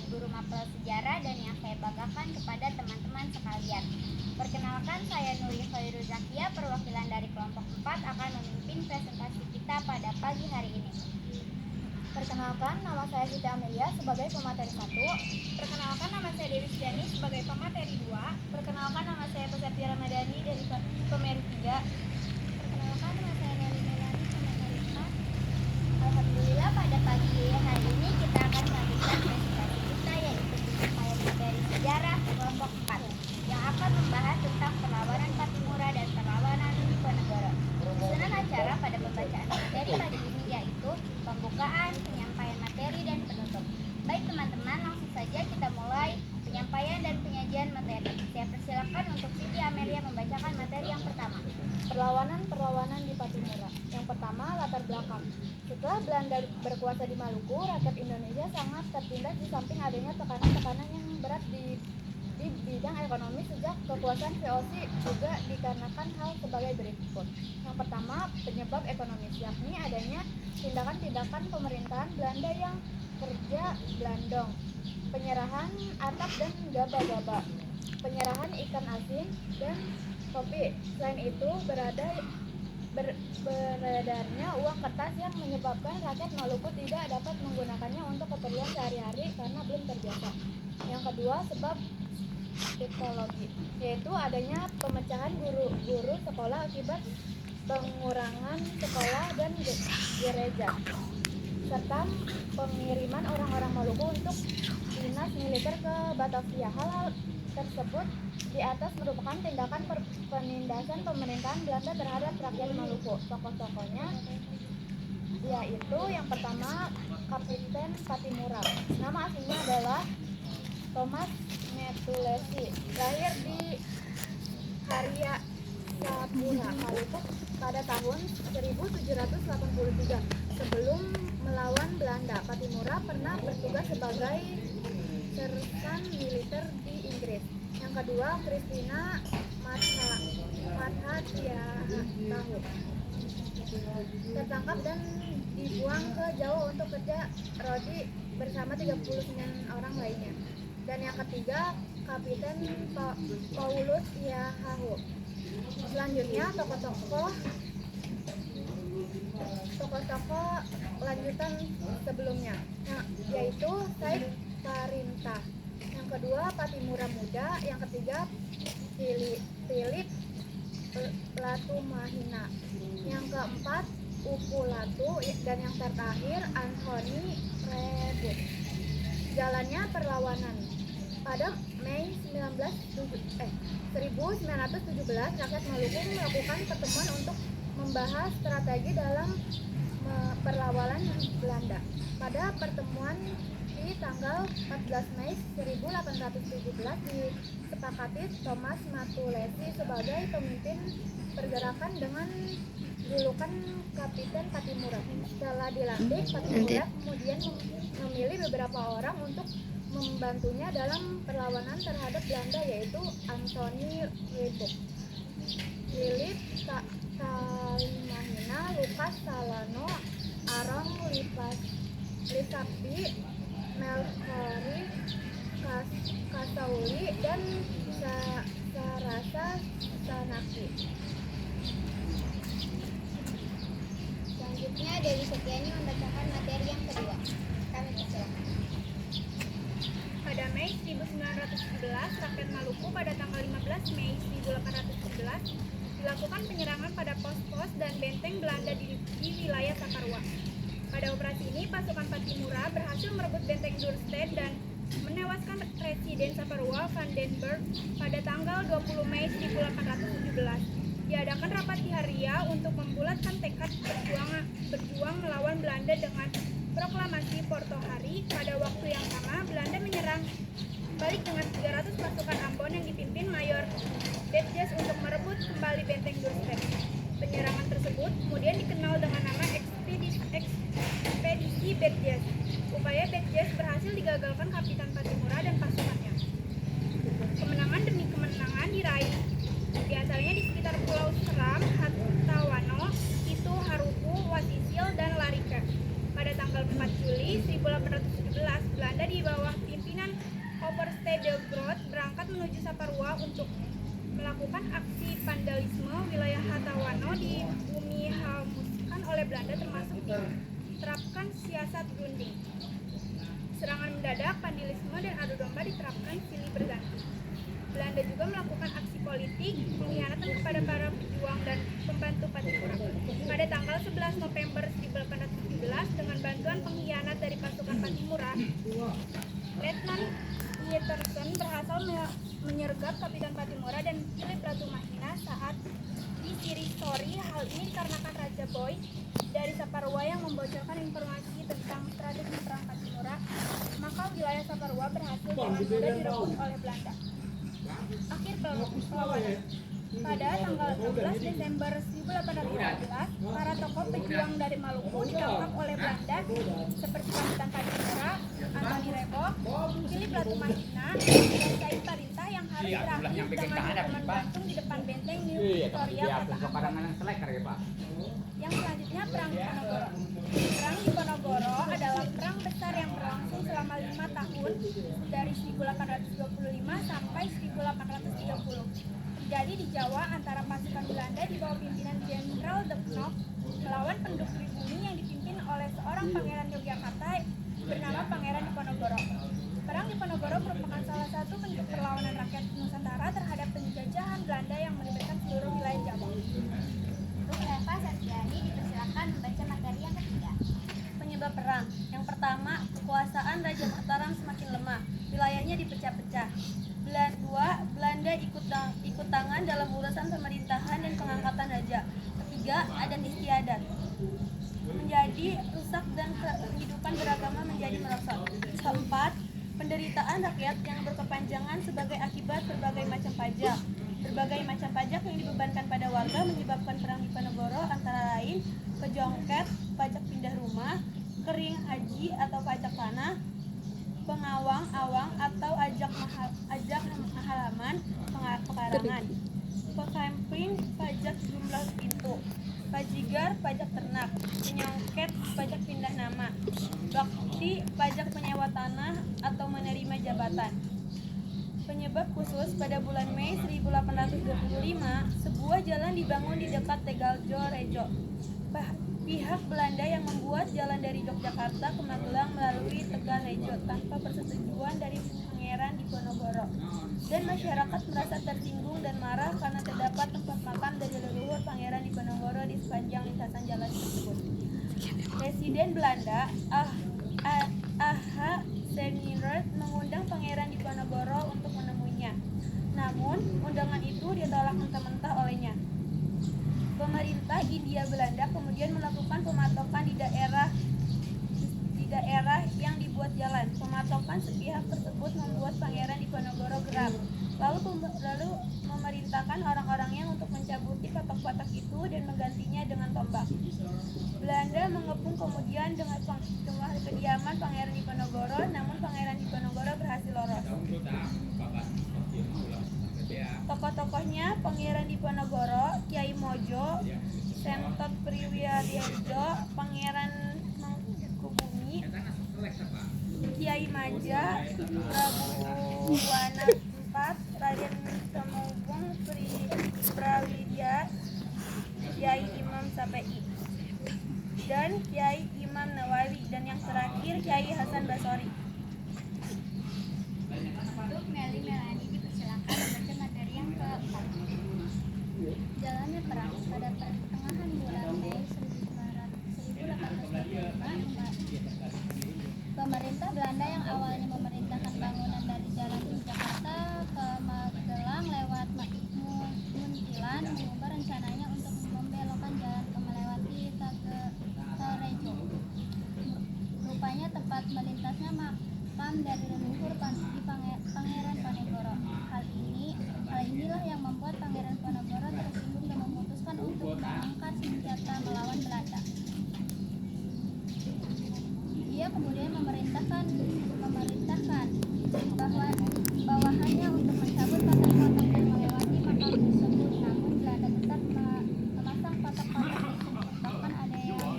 guru mapel sejarah dan yang saya banggakan kepada teman-teman sekalian. Perkenalkan, saya Nuri Khairul Zakia, perwakilan dari kelompok 4 akan memimpin presentasi kita pada pagi hari ini. Perkenalkan, nama saya Siti Amelia sebagai pemateri 1. Perkenalkan, nama saya Dewi Sujani sebagai pemateri 2. Perkenalkan, nama saya Pesepti Ramadhani dari pemateri 3. Perkenalkan, nama saya Nelly Melani, pemateri 4. Alhamdulillah, pada pagi hari ini kita akan melanjutkan presentasi kita, yaitu penyampaian materi sejarah kelompok 4 yang akan membahas tentang perlawanan Patimura dan perlawanan Diponegoro. Susunan acara pada pembacaan materi pagi ini yaitu pembukaan, penyampaian materi, dan penutup. Baik teman-teman, langsung saja kita mulai penyampaian dan penyajian materi. Saya persilakan untuk Siti Amelia membacakan materi yang pertama. Perlawanan di Patimura. Yang pertama, latar belakang. Setelah Belanda berkuasa di Maluku, rakyat Indonesia sangat tertindas di samping adanya tekanan-tekanan yang berat di bidang ekonomi sejak kekuasaan VOC juga dikarenakan hal sebagai berikut. Yang pertama, penyebab ekonomis, yakni adanya tindakan-tindakan pemerintahan Belanda yang kerja blandong, penyerahan atap dan gaba-gaba, penyerahan ikan asin dan kopi. Selain itu, beredarnya uang kertas yang menyebabkan rakyat Maluku tidak dapat menggunakannya untuk keperluan sehari-hari karena belum terbiasa. Yang kedua, sebab psikologi, yaitu adanya pemecahan guru-guru sekolah akibat pengurangan sekolah dan gereja, serta pengiriman orang-orang Maluku untuk dinas militer ke Batavia. Hal-hal tersebut di atas merupakan tindakan penindasan pemerintahan Belanda terhadap rakyat Maluku. Tokoh-tokohnya yaitu yang pertama, Kapiten Patimura. Nama aslinya adalah Thomas Metulesi, lahir di Haria Sapura, Maluku pada tahun 1783. Sebelum melawan Belanda, Patimura pernah bertugas sebagai sersan militer di Inggris. Yang kedua, Christina Mathathiyatahu, tertangkap dan dibuang ke Jawa untuk kerja rodi bersama 39 orang lainnya. Dan yang ketiga, Kapiten Paulus Yahahu. Selanjutnya, tokoh-tokoh lanjutan sebelumnya, yaitu Said Parintah. Yang kedua, Patimura Muda. Yang ketiga, Philip Latumahina. Yang keempat, Upu Latu. Dan yang terakhir, Anthony Rebut. Jalannya perlawanan. Pada Mei 1917, rakyat Maluku melakukan pertemuan untuk membahas strategi dalam perlawanan Belanda. Pada pertemuan di tanggal 14 Mei 1817 disepakati Thomas Matulesi sebagai pemimpin pergerakan dengan julukan Kapiten Patimura. Setelah dilantik, Patimura kemudian memilih beberapa orang untuk membantunya dalam perlawanan terhadap Belanda, yaitu Anthony Rebuk, Philip Talimahina, Lukas Salano, Arong Lisapi, Melkori Kasauli, dan Sarasa Sanaki. Selanjutnya, Dewi Setiani membacakan materi yang kedua. Kami persilakan. Pada Mei 1911, rakyat Maluku pada tanggal 15 Mei 1811 dilakukan penyerangan pada pos-pos dan benteng Belanda di wilayah Saparua. Pada operasi ini, pasukan Patimura berhasil merebut benteng Dürstedt dan menewaskan Presiden Saparua Van den Berg pada tanggal 20 Mei 1817. Diadakan rapat di Haria untuk membulatkan tekad berjuang melawan Belanda dengan proklamasi Porto Hari. Pada waktu yang sama, Belanda menyerang balik dengan 300 pasukan Ambon yang dipimpin Mayor Betjes untuk merebut kembali benteng Dürstedt. Penyerangan tersebut kemudian dikenal dengan nama Ekspedisi Betjes. Upaya Betjes berhasil digagalkan Kapitan Patimura dan pasukannya. Kemenangan demi kemenangan diraih, di antaranya di sekitar Pulau Seram, Hatawano, Itu Haruku, Wasisil, dan Larika. Pada tanggal 4 Juli 1817, Belanda di bawah pimpinan de Groot berangkat menuju Saparua untuk melakukan aksi vandalisme wilayah Hatawano di bumi hanguskan oleh Belanda, termasuk diterapkan siasat grunding. Serangan mendadak, vandalisme dan adu domba diterapkan silih berganti. Belanda juga melakukan aksi politik pengkhianatan kepada para pejuang dan pembantu Patimura. Pada tanggal 11 November 1817, dengan bantuan pengkhianat dari pasukan Patimura, Letnan Pietersen berhasil menyergap Kapitan Patimura dan Philip Latumahina saat di Sirisori. Hal ini dikarenakan Raja Boy dari Saparua yang membocorkan informasi tentang strategi perang Patimura, maka wilayah Saparua berhasil dengan mudah direbut oleh Belanda. Akhir perlawanan. Pada tanggal 16 Desember 1815, para tokoh pejuang dari Maluku ditangkap oleh Belanda seperti Kapitan Patimura, Antoni Rebo, Philip Latumahina, dan Said Parintah yang harus berakhir dengan hukuman gantung di depan benteng New Victoria Kota. Yang selanjutnya Perang Diponegoro. Perang Diponegoro adalah perang besar yang berlangsung selama 5 tahun dari 1825 sampai 1830. Terjadi di Jawa antara pasukan Belanda di bawah pimpinan Jenderal De Knop melawan penduduk pribumi yang dipimpin oleh seorang pangeran Yogyakarta bernama Pangeran Diponegoro. Perang Diponegoro merupakan salah satu bentuk perlawanan rakyat Nusantara terhadap penjajahan Belanda yang melibatkan seluruh wilayah Jawa. Untuk Eva Satriani dipersilakan membaca materi yang ketiga. Penyebab perang. Yang pertama, kekuasaan Raja Mataram semakin lemah, wilayahnya dipecah-pecah. Belanda ikut tangan dalam urusan pemerintahan dan pengangkatan raja. Ketiga, adat istiadat menjadi rusak dan kehidupan beragama menjadi merosot. Keempat, penderitaan rakyat yang berkepanjangan sebagai akibat berbagai macam pajak. Berbagai macam pajak yang dibebankan pada warga menyebabkan perang Diponegoro antara lain pejongket, pajak pindah rumah, kering haji atau pajak tanah, pengawang-awang atau ajak halaman pekarangan, pekamping, pajak jumlah pintu, pajigar, pajak ternak, penyongket, pajak pindah nama, bakti, pajak menyewa tanah atau menerima jabatan. Penyebab khusus, pada bulan Mei 1825, sebuah jalan dibangun di dekat Tegaljo Rejo. Pihak Belanda yang membuat jalan dari Yogyakarta ke Magelang melalui Tegalrejo tanpa persetujuan dari Pangeran Diponegoro, dan masyarakat merasa tersinggung dan marah karena terdapat tempat makam dari leluhur Pangeran Diponegoro di sepanjang lintasan jalan tersebut. Presiden Belanda A.H. Senior mengundang Pangeran Diponegoro untuk menemuinya, namun undangan itu ditolak mentah-mentah olehnya. Pemerintah Hindia Belanda kemudian melakukan pematokan di daerah yang dibuat jalan. Pematokan sepihak tersebut membuat Pangeran Diponegoro geram. Lalu memerintahkan orang-orangnya untuk mencabuti patok-patok itu dan menggantinya dengan tombak. Belanda mengepung kemudian dengan kediaman Pangeran Diponegoro, namun Pangeran Diponegoro berhasil lolos. Tokoh-tokohnya Pangeran Diponegoro, Kiai Mojo, Sentot Priwiarjo, Pangeran Mangkubumi, Kiai Manja, Prabu Wana IV, Raden Temenggung, Prawidya, Kiai Imam Sapei, dan Kiai Imam Nawawi, dan yang terakhir Kiai Hasan Basori. Untuk Meli Melani dipersilakan membaca materi yang keempat. Jalannya perang pada pertengahan bulan Mei 1825, pemerintah Belanda yang awalnya memerintahkan bangunan dari jalan Jakarta ke Magelang lewat Muntilan mengubah rencananya untuk membelokkan jalan ke melewati Tegalrejo. Rupanya tempat melintasnya makam dari leluhur Pangeran Diponegoro. Hal inilah yang membuat Pangeran Diponegoro tersinggung dan memutuskan untuk mengangkat senjata melawan Belanda. Dia kemudian memerintahkan bawahannya untuk mencabut patok-patok dan melewati makam tersebut. Namun Belanda tetap memasang patok-patok itu, bahkan ada yang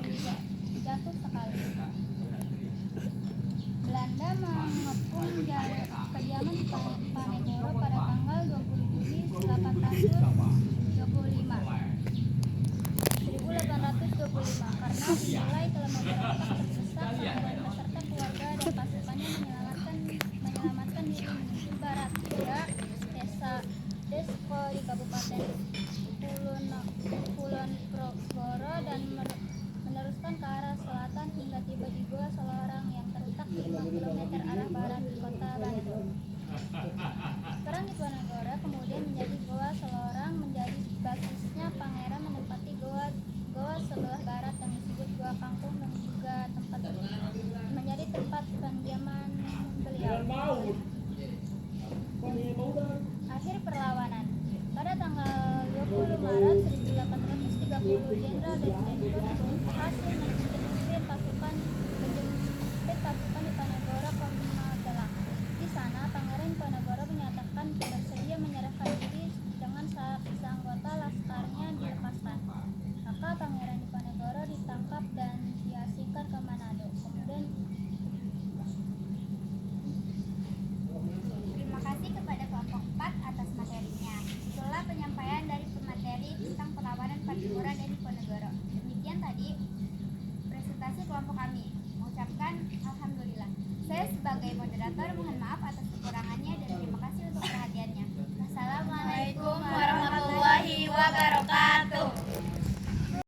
jatuh sekali. Belanda mengepung kediaman di dinilai telah memberontak terdesak ribuan peserta keluarga dan pasukannya menyelamatkan diri menuju barat hingga desa Desko di Kabupaten Kulon Progo dan meneruskan ke arah selatan hingga tiba di Goa Selorang yang terletak 5 km arah barat kota Bandung. Perang Diponegoro kemudian menjadi Goa Selorang menjadi basisnya pangeran menempati Goa sebelah barat yang disebut Goa Kangkung dan juga menjadi tempat pendiaman beliau. Akhir perlawanan. Pada tanggal 20 Maret 1830 Jenderal Desmond berhasil menjepit pasukan Diponegoro ke Magelang. Di sana Pangeran Diponegoro menyatakan bersedia menyerahkan diri dengan sisa anggota laskarnya dilepaskan. Maka Pangeran Diponegoro ditangkap dan diasingkan ke Manado. Kemudian Terima kasih kepada kelompok 4 atas materinya. Itulah penyampaian dari pemateri tentang perlawanan Padipura dan Diponegoro. Demikian tadi presentasi kelompok kami. Mengucapkan alhamdulillah. Saya sebagai moderator mohon maaf atas kekurangannya